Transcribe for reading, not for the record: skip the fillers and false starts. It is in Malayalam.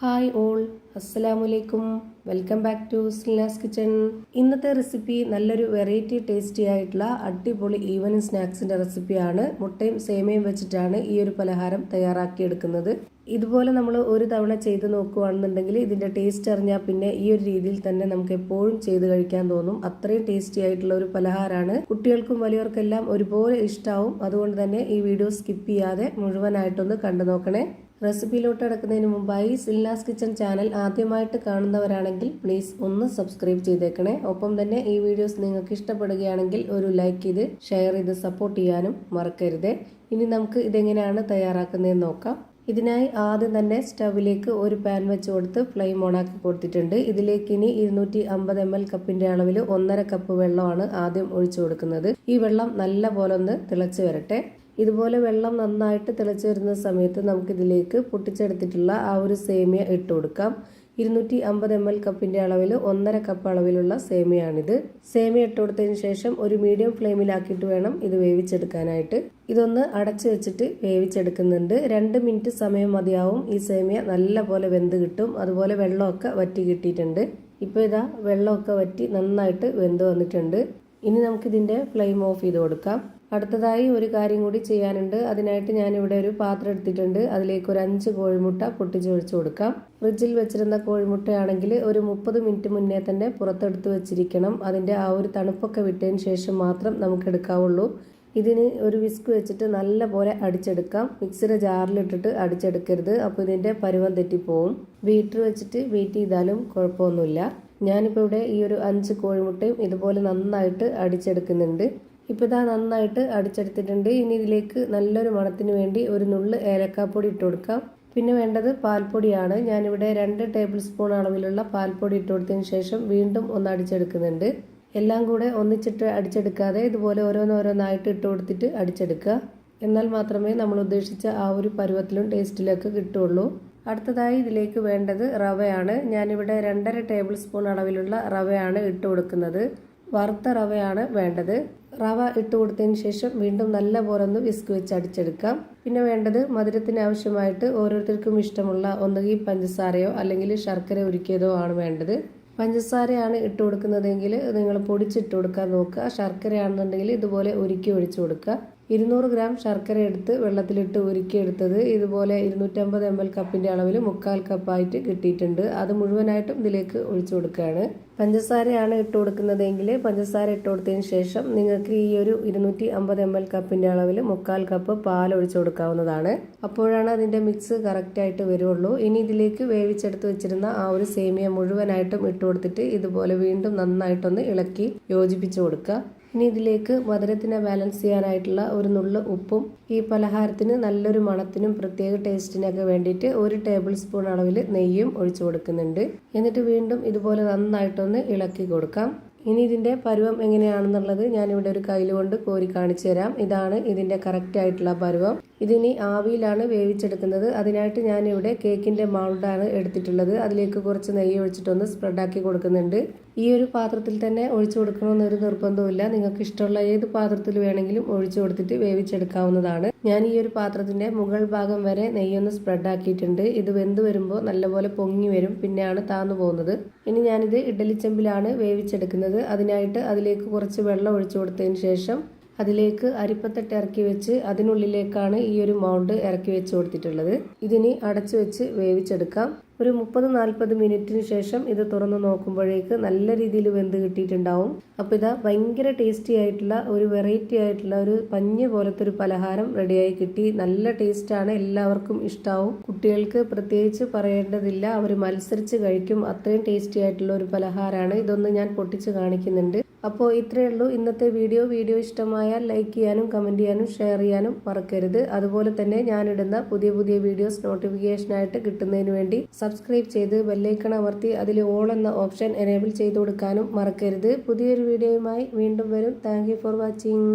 ഹായ് ഓൾ, അസ്സലാമലൈക്കും. വെൽക്കം ബാക്ക് ടു സ്ലിനാസ് കിച്ചൺ. ഇന്നത്തെ റെസിപ്പി നല്ലൊരു വെറൈറ്റി ടേസ്റ്റി ആയിട്ടുള്ള അടിപൊളി ഈവനിങ് സ്നാക്സിന്റെ റെസിപ്പിയാണ്. മുട്ടയും സേമിയയും വെച്ചിട്ടാണ് ഈ ഒരു പലഹാരം തയ്യാറാക്കിയെടുക്കുന്നത്. ഇതുപോലെ നമ്മൾ ഒരു തവണ ചെയ്ത് നോക്കുകയാണെന്നുണ്ടെങ്കിൽ ഇതിന്റെ ടേസ്റ്റ് അറിഞ്ഞാൽ പിന്നെ ഈ ഒരു രീതിയിൽ തന്നെ നമുക്ക് എപ്പോഴും ചെയ്ത് കഴിക്കാൻ തോന്നും. അത്രയും ടേസ്റ്റി ആയിട്ടുള്ള ഒരു പലഹാരമാണ്. കുട്ടികൾക്കും വലിയവർക്കെല്ലാം ഒരുപോലെ ഇഷ്ടാവും. അതുകൊണ്ട് തന്നെ ഈ വീഡിയോ സ്കിപ്പ് ചെയ്യാതെ മുഴുവനായിട്ടൊന്ന് കണ്ടു നോക്കണേ. റെസിപ്പിയിലോട്ട് കിടക്കുന്നതിന് മുമ്പായി സിൽനാസ് കിച്ചൺ ചാനൽ ആദ്യമായിട്ട് കാണുന്നവരാണെങ്കിൽ പ്ലീസ് ഒന്ന് സബ്സ്ക്രൈബ് ചെയ്തേക്കണേ. ഒപ്പം തന്നെ ഈ വീഡിയോസ് നിങ്ങൾക്ക് ഇഷ്ടപ്പെടുകയാണെങ്കിൽ ഒരു ലൈക്ക് ചെയ്ത് ഷെയർ ചെയ്ത് സപ്പോർട്ട് ചെയ്യാനും മറക്കരുത്. ഇനി നമുക്ക് ഇതെങ്ങനെയാണ് തയ്യാറാക്കുന്നതെന്ന് നോക്കാം. ഇതിനായി ആദ്യം തന്നെ സ്റ്റവിലേക്ക് ഒരു പാൻ വെച്ച് കൊടുത്ത് ഫ്ലെയിം ഓണാക്കി കൊടുത്തിട്ടുണ്ട്. ഇതിലേക്ക് ഇനി 250 ml കപ്പിന്റെ അളവിൽ 1.5 കപ്പ് വെള്ളമാണ് ആദ്യം ഒഴിച്ചു കൊടുക്കുന്നത്. ഈ വെള്ളം നല്ല പോലെ ഒന്ന് തിളച്ച് വരട്ടെ. ഇതുപോലെ വെള്ളം നന്നായിട്ട് തിളച്ച് വരുന്ന സമയത്ത് നമുക്കിതിലേക്ക് പൊട്ടിച്ചെടുത്തിട്ടുള്ള ആ ഒരു സേമിയ ഇട്ട് കൊടുക്കാം. 250 ml കപ്പിന്റെ അളവിൽ 1.5 കപ്പ് അളവിലുള്ള സേമിയാണിത്. സേമിയ ഇട്ട് കൊടുത്തതിന് ശേഷം ഒരു മീഡിയം ഫ്ലെയിമിലാക്കിയിട്ട് വേണം ഇത് വേവിച്ചെടുക്കാനായിട്ട്. ഇതൊന്ന് അടച്ചു വെച്ചിട്ട് വേവിച്ചെടുക്കുന്നുണ്ട്. 2 മിനിറ്റ് സമയം മതിയാവും. ഈ സേമിയ നല്ല പോലെ വെന്ത് കിട്ടും. അതുപോലെ വെള്ളമൊക്കെ വറ്റി കിട്ടിയിട്ടുണ്ട്. ഇപ്പോൾ ഇതാ വെള്ളമൊക്കെ വറ്റി നന്നായിട്ട് വെന്ത് വന്നിട്ടുണ്ട്. ഇനി നമുക്കിതിൻ്റെ ഫ്ലെയിം ഓഫ് ചെയ്ത് കൊടുക്കാം. അടുത്തതായി ഒരു കാര്യം കൂടി ചെയ്യാനുണ്ട്. അതിനായിട്ട് ഞാനിവിടെ ഒരു പാത്രം എടുത്തിട്ടുണ്ട്. അതിലേക്ക് ഒരു 5 കോഴിമുട്ട പൊട്ടിച്ചൊഴിച്ചു കൊടുക്കാം. ഫ്രിഡ്ജിൽ വെച്ചിരുന്ന കോഴിമുട്ടയാണെങ്കിൽ ഒരു 30 മിനിറ്റ് മുന്നേ തന്നെ പുറത്തെടുത്ത് വെച്ചിരിക്കണം. അതിൻ്റെ ആ ഒരു തണുപ്പൊക്കെ വിട്ടതിന് ശേഷം മാത്രം നമുക്ക് എടുക്കാവുള്ളൂ. ഇതിന് ഒരു വിസ്ക് വെച്ചിട്ട് നല്ല പോലെ അടിച്ചെടുക്കാം. മിക്സിയുടെ ജാറിലിട്ടിട്ട് അടിച്ചെടുക്കരുത്, അപ്പോൾ ഇതിൻ്റെ പരുവം തെറ്റിപ്പോവും. ബീറ്റർ വെച്ചിട്ട് ബീറ്റ് ചെയ്താലും കുഴപ്പമൊന്നുമില്ല. ഞാനിപ്പോൾ ഇവിടെ ഈ ഒരു 5 കോഴിമുട്ടയും ഇതുപോലെ നന്നായിട്ട് അടിച്ചെടുക്കുന്നുണ്ട്. ഇപ്പോൾ ഇതാ നന്നായിട്ട് അടിച്ചെടുത്തിട്ടുണ്ട്. ഇനി ഇതിലേക്ക് നല്ലൊരു മണത്തിന് വേണ്ടി ഒരു നുള്ള് ഏലക്കാപ്പൊടി ഇട്ട് കൊടുക്കാം. പിന്നെ വേണ്ടത് പാൽപ്പൊടിയാണ്. ഞാനിവിടെ 2 ടേബിൾ സ്പൂൺ അളവിലുള്ള പാൽപ്പൊടി ഇട്ട് കൊടുത്തതിന് ശേഷം വീണ്ടും ഒന്ന് അടിച്ചെടുക്കുന്നുണ്ട്. എല്ലാം കൂടെ ഒന്നിച്ചിട്ട് അടിച്ചെടുക്കാതെ ഇതുപോലെ ഓരോന്നോരോന്നായിട്ട് ഇട്ട് കൊടുത്തിട്ട് അടിച്ചെടുക്കുക. എന്നാൽ മാത്രമേ നമ്മൾ ഉദ്ദേശിച്ച ആ ഒരു പരുവത്തിലും ടേസ്റ്റിലൊക്കെ കിട്ടുള്ളൂ. അടുത്തതായി ഇതിലേക്ക് വേണ്ടത് റവയാണ്. ഞാനിവിടെ 2.5 ടേബിൾ സ്പൂൺ അളവിലുള്ള റവയാണ് ഇട്ട് കൊടുക്കുന്നത്. വറുത്ത റവയാണ് വേണ്ടത്. റവ ഇട്ട് കൊടുത്തതിന് ശേഷം വീണ്ടും നല്ല പോലെ ഒന്ന് വിസ്ക് വെച്ച് അടിച്ചെടുക്കാം. പിന്നെ വേണ്ടത് മധുരത്തിന് ആവശ്യമായിട്ട് ഓരോരുത്തർക്കും ഇഷ്ടമുള്ള ഒന്നുകിൽ പഞ്ചസാരയോ അല്ലെങ്കിൽ ശർക്കര ഉരുക്കിയതോ ആണ് വേണ്ടത്. പഞ്ചസാരയാണ് ഇട്ട് കൊടുക്കുന്നതെങ്കിൽ നിങ്ങൾ പൊടിച്ചിട്ട് കൊടുക്കാൻ നോക്കുക. ശർക്കരയാണെന്നുണ്ടെങ്കിൽ ഇതുപോലെ ഉരുക്കി ഒഴിച്ചു കൊടുക്കുക. 200 ഗ്രാം ശർക്കര എടുത്ത് വെള്ളത്തിലിട്ട് ഉരുക്കിയെടുത്തത് ഇതുപോലെ 250 ml കപ്പിന്റെ അളവിൽ 1/4 കപ്പായിട്ട് കിട്ടിയിട്ടുണ്ട്. അത് മുഴുവനായിട്ടും ഇതിലേക്ക് ഒഴിച്ചു കൊടുക്കുകയാണ്. പഞ്ചസാരയാണ് ഇട്ട് കൊടുക്കുന്നതെങ്കിൽ പഞ്ചസാര ഇട്ട് കൊടുത്തതിന് ശേഷം നിങ്ങൾക്ക് ഈ ഒരു 250 ml കപ്പിന്റെ അളവിൽ 1/4 കപ്പ് പാൽ ഒഴിച്ചു കൊടുക്കാവുന്നതാണ്. അപ്പോഴാണ് അതിന്റെ മിക്സ് കറക്റ്റായിട്ട് വരുള്ളൂ. ഇനി ഇതിലേക്ക് വേവിച്ചെടുത്ത് വെച്ചിരുന്ന ആ ഒരു സേമിയ മുഴുവനായിട്ടും ഇട്ട് കൊടുത്തിട്ട് ഇതുപോലെ വീണ്ടും നന്നായിട്ടൊന്ന് ഇളക്കി യോജിപ്പിച്ചു കൊടുക്കുക. ഇനി ഇതിലേക്ക് മധുരത്തിനെ ബാലൻസ് ചെയ്യാനായിട്ടുള്ള ഒരു നുള്ള് ഉപ്പും ഈ പലഹാരത്തിന് നല്ലൊരു മണത്തിനും പ്രത്യേക ടേസ്റ്റിനൊക്കെ വേണ്ടിയിട്ട് 1 ടേബിൾ സ്പൂൺ അളവിൽ നെയ്യും ഒഴിച്ചു കൊടുക്കുന്നുണ്ട്. എന്നിട്ട് വീണ്ടും ഇതുപോലെ നന്നായിട്ടൊന്ന് ഇളക്കി കൊടുക്കാം. ഇനി ഇതിൻ്റെ പരുവം എങ്ങനെയാണെന്നുള്ളത് ഞാനിവിടെ ഒരു കയ്യിൽ കൊണ്ട് കോരി കാണിച്ചു തരാം. ഇതാണ് ഇതിൻ്റെ കറക്റ്റ് ആയിട്ടുള്ള പരുവം. ഇതിനി ആവിയിലാണ് വേവിച്ചെടുക്കുന്നത്. അതിനായിട്ട് ഞാനിവിടെ കേക്കിൻ്റെ മൗൾഡാണ് എടുത്തിട്ടുള്ളത്. അതിലേക്ക് കുറച്ച് നെയ്യ് ഒഴിച്ചിട്ടൊന്ന് സ്പ്രെഡാക്കി കൊടുക്കുന്നുണ്ട്. ഈ ഒരു പാത്രത്തിൽ തന്നെ ഒഴിച്ചു കൊടുക്കണമെന്നൊരു നിർബന്ധമില്ല. നിങ്ങൾക്ക് ഇഷ്ടമുള്ള ഏത് പാത്രത്തിൽ വേണമെങ്കിലും ഒഴിച്ചു കൊടുത്തിട്ട് വേവിച്ചെടുക്കാവുന്നതാണ്. ഞാൻ ഈ ഒരു പാത്രത്തിൻ്റെ മുകൾ ഭാഗം വരെ നെയ്യൊന്ന് സ്പ്രെഡാക്കിയിട്ടുണ്ട്. ഇത് വെന്ത് വരുമ്പോൾ നല്ലപോലെ പൊങ്ങി വരും, പിന്നെയാണ് താന്നു പോകുന്നത്. ഇനി ഞാനിത് ഇഡ്ഡലിച്ചെമ്പിലാണ് വേവിച്ചെടുക്കുന്നത്. അതിനായിട്ട് അതിലേക്ക് കുറച്ച് വെള്ളം ഒഴിച്ചു കൊടുത്തതിന് ശേഷം അതിലേക്ക് അരിപ്പത്തട്ട് ഇറക്കി വെച്ച് അതിനുള്ളിലേക്കാണ് ഈ ഒരു മൗണ്ട് ഇറക്കി വെച്ച് കൊടുത്തിട്ടുള്ളത്. ഇതിനി അടച്ചു വെച്ച് വേവിച്ചെടുക്കാം. ഒരു 30-40 മിനിറ്റിന് ശേഷം ഇത് തുറന്ന് നോക്കുമ്പോഴേക്ക് നല്ല രീതിയിൽ വെന്ത് കിട്ടിയിട്ടുണ്ടാവും. അപ്പോൾ ഇതാ ഭയങ്കര ടേസ്റ്റി ആയിട്ടുള്ള ഒരു വെറൈറ്റി ആയിട്ടുള്ള ഒരു പഞ്ഞ് പോലത്തെ ഒരു പലഹാരം റെഡിയായി കിട്ടി. നല്ല ടേസ്റ്റാണ്, എല്ലാവർക്കും ഇഷ്ടാവും. കുട്ടികൾക്ക് പ്രത്യേകിച്ച് പറയേണ്ടതില്ല, അവർ മത്സരിച്ച് കഴിക്കും. അത്രയും ടേസ്റ്റി ആയിട്ടുള്ള ഒരു പലഹാരമാണ്. ഇതൊന്ന് ഞാൻ പൊട്ടിച്ച് കാണിക്കുന്നുണ്ട്. അപ്പോൾ ഇത്രയേ ഉള്ളൂ ഇന്നത്തെ വീഡിയോ. വീഡിയോ ഇഷ്ടമായാൽ ലൈക്ക് ചെയ്യാനും കമൻറ്റ് ചെയ്യാനും ഷെയർ ചെയ്യാനും മറക്കരുത്. അതുപോലെ തന്നെ ഞാനിടുന്ന പുതിയ പുതിയ വീഡിയോസ് നോട്ടിഫിക്കേഷനായിട്ട് കിട്ടുന്നതിന് വേണ്ടി സബ്സ്ക്രൈബ് ചെയ്ത് ബെല്ലൈക്കൺ അമർത്തി അതിൽ ഓൾ എന്ന ഓപ്ഷൻ എനേബിൾ ചെയ്ത് കൊടുക്കാനും മറക്കരുത്. പുതിയൊരു വീഡിയോയുമായി വീണ്ടും വരും. Thank you for watching.